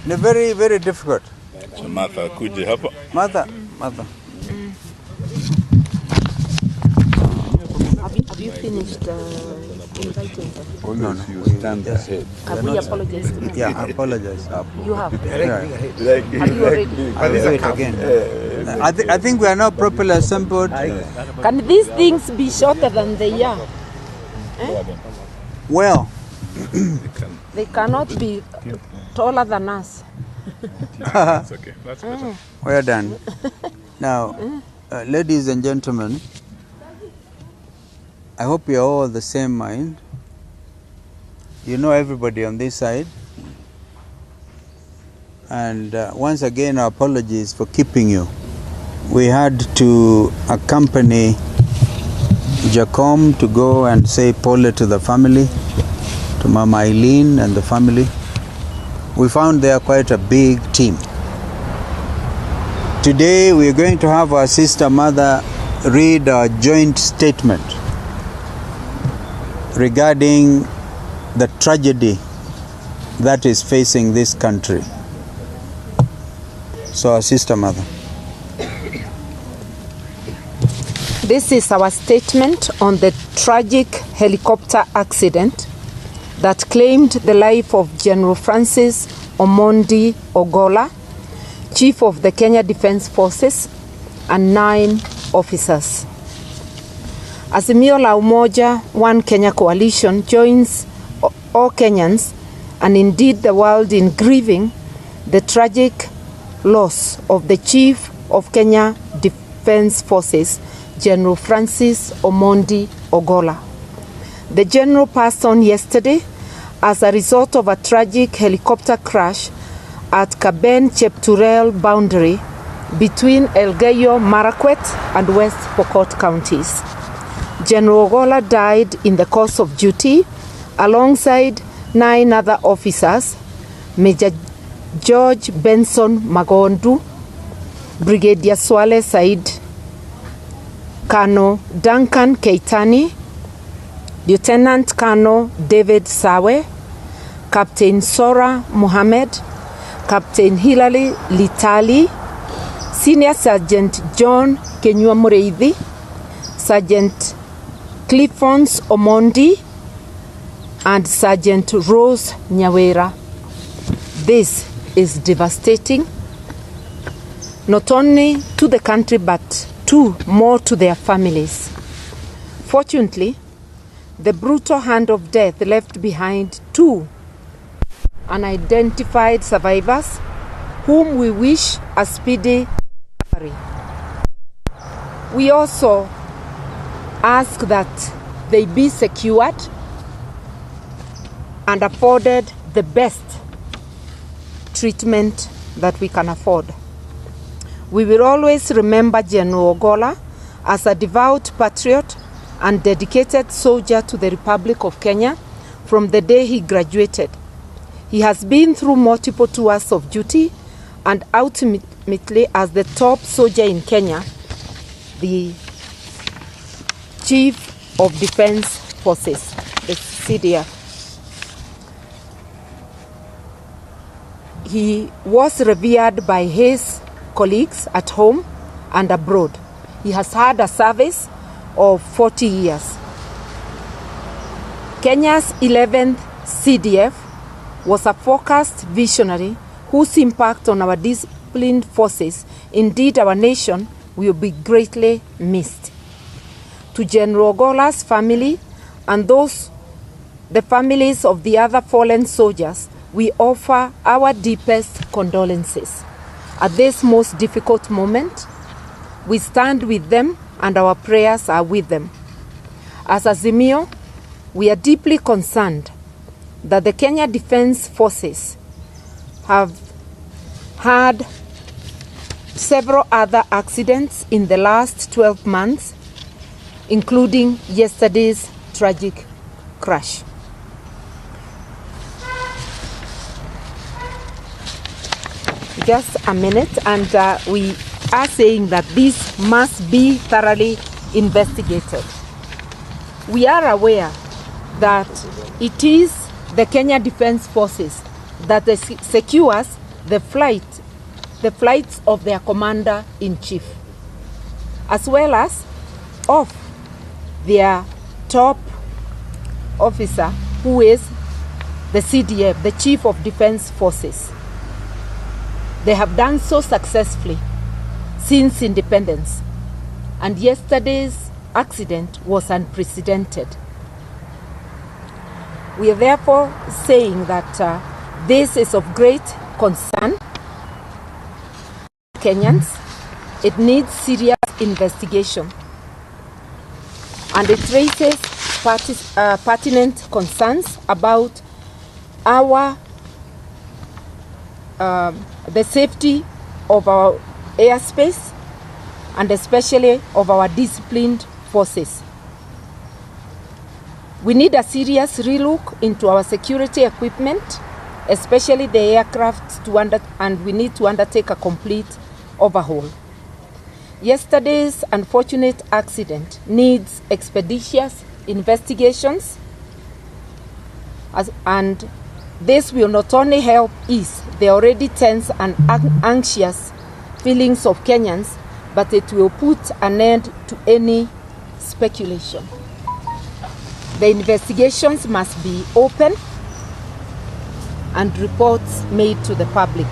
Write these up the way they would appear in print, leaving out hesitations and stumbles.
very, very difficult. So Martha kuje hapa. Martha. Have you finished inviting them? Oh, no. You stand ahead. Have we apologized to them? Yeah, I apologize. You have? Yeah. Have you already? I'll do it again. I think we are not properly assembled. Can these things be shorter than they are? Well, They cannot be taller than us. That's okay. That's better. well done. Now, ladies and gentlemen, I hope you're all the same mind. You know everybody on this side. And once again, our apologies for keeping you. We had to accompany Jacom to go and say pole to the family, to Mama Eileen and the family. We found they are quite a big team. Today we are going to have our sister mother read our joint statement regarding the tragedy that is facing this country. So our sister mother. This is our statement on the tragic helicopter accident that claimed the life of General Francis Omondi Ogola, Chief of the Kenya Defence Forces, and 9 officers. Azimio la Umoja One Kenya Coalition joins all Kenyans and indeed the world in grieving the tragic loss of the Chief of Kenya Defence Forces, General Francis Omondi Ogola. The General passed on yesterday as a result of a tragic helicopter crash at Kaben-Chepturel boundary between Elgeyo Marakwet and West Pokot counties. General Ogola died in the course of duty alongside 9 other officers, Major George Benson Magondu, Brigadier Swale Said, Colonel Duncan Keitani, Lieutenant Colonel David Sawe, Captain Sora Mohammed, Captain Hilary Litali, Senior Sergeant John Kenyua Mureithi, Sergeant Cliffons Omondi, and Sergeant Rose Nyawera. This is devastating, not only to the country but more to their families. Fortunately, the brutal hand of death left behind 2 unidentified survivors whom we wish a speedy recovery. We also ask that they be secured and afforded the best treatment that we can afford. We will always remember General Ogola as a devout patriot and dedicated soldier to the Republic of Kenya from the day he graduated. He has been through multiple tours of duty and ultimately as the top soldier in Kenya, the Chief of Defence Forces, the CDF. He was revered by his colleagues at home and abroad. He has had a service of 40 years. Kenya's 11th CDF was a focused visionary whose impact on our disciplined forces, indeed our nation, will be greatly missed. To General Ogola's family and the families of the other fallen soldiers, we offer our deepest condolences. At this most difficult moment, we stand with them and our prayers are with them. As Azimio, we are deeply concerned that the Kenya Defence Forces have had several other accidents in the last 12 months, including yesterday's tragic crash. Just a minute, and we are saying that this must be thoroughly investigated. We are aware that it is the Kenya Defence Forces that secures the flights of their commander-in-chief, as well as of their top officer, who is the CDF, the Chief of Defense Forces. They have done so successfully since independence, and yesterday's accident was unprecedented. We are therefore saying that this is of great concern to Kenyans. It needs serious investigation, and it raises pertinent concerns about our the safety of our airspace, and especially of our disciplined forces. We need a serious relook into our security equipment, especially the aircraft, and we need to undertake a complete overhaul. Yesterday's unfortunate accident needs expeditious investigations, and this will not only help ease the already tense and anxious feelings of Kenyans, but it will put an end to any speculation. The investigations must be open and reports made to the public.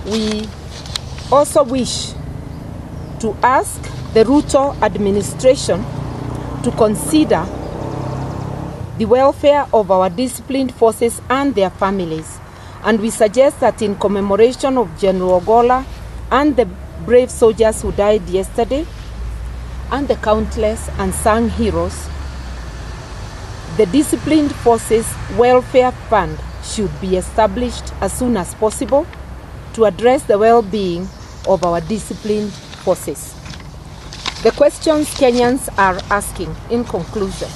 We also wish to ask the Ruto administration to consider the welfare of our disciplined forces and their families. And we suggest that in commemoration of General Ogola and the brave soldiers who died yesterday, and the countless unsung heroes, the Disciplined Forces Welfare Fund should be established as soon as possible to address the well-being of our disciplined forces. The questions Kenyans are asking, in conclusion,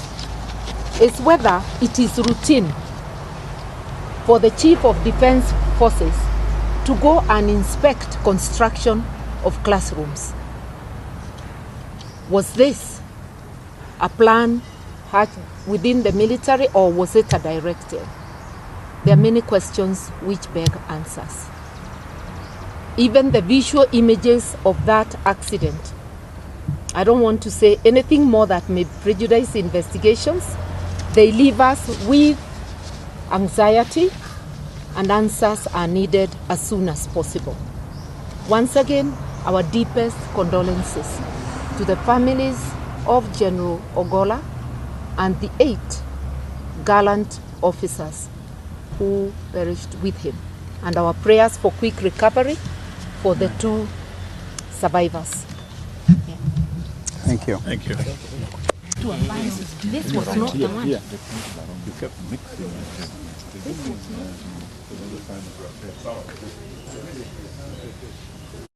is whether it is routine for the Chief of Defense Forces to go and inspect construction of classrooms. Was this a plan within the military, or was it a directive? There are many questions which beg answers. Even the visual images of that accident, I don't want to say anything more that may prejudice investigations. They leave us with anxiety, and answers are needed as soon as possible. Once again, our deepest condolences to the families of General Ogola and the 8 gallant officers who perished with him, and our prayers for quick recovery for the 2 survivors. Yeah. Thank you. Thank you. This was not the one. You kept mixing. This was not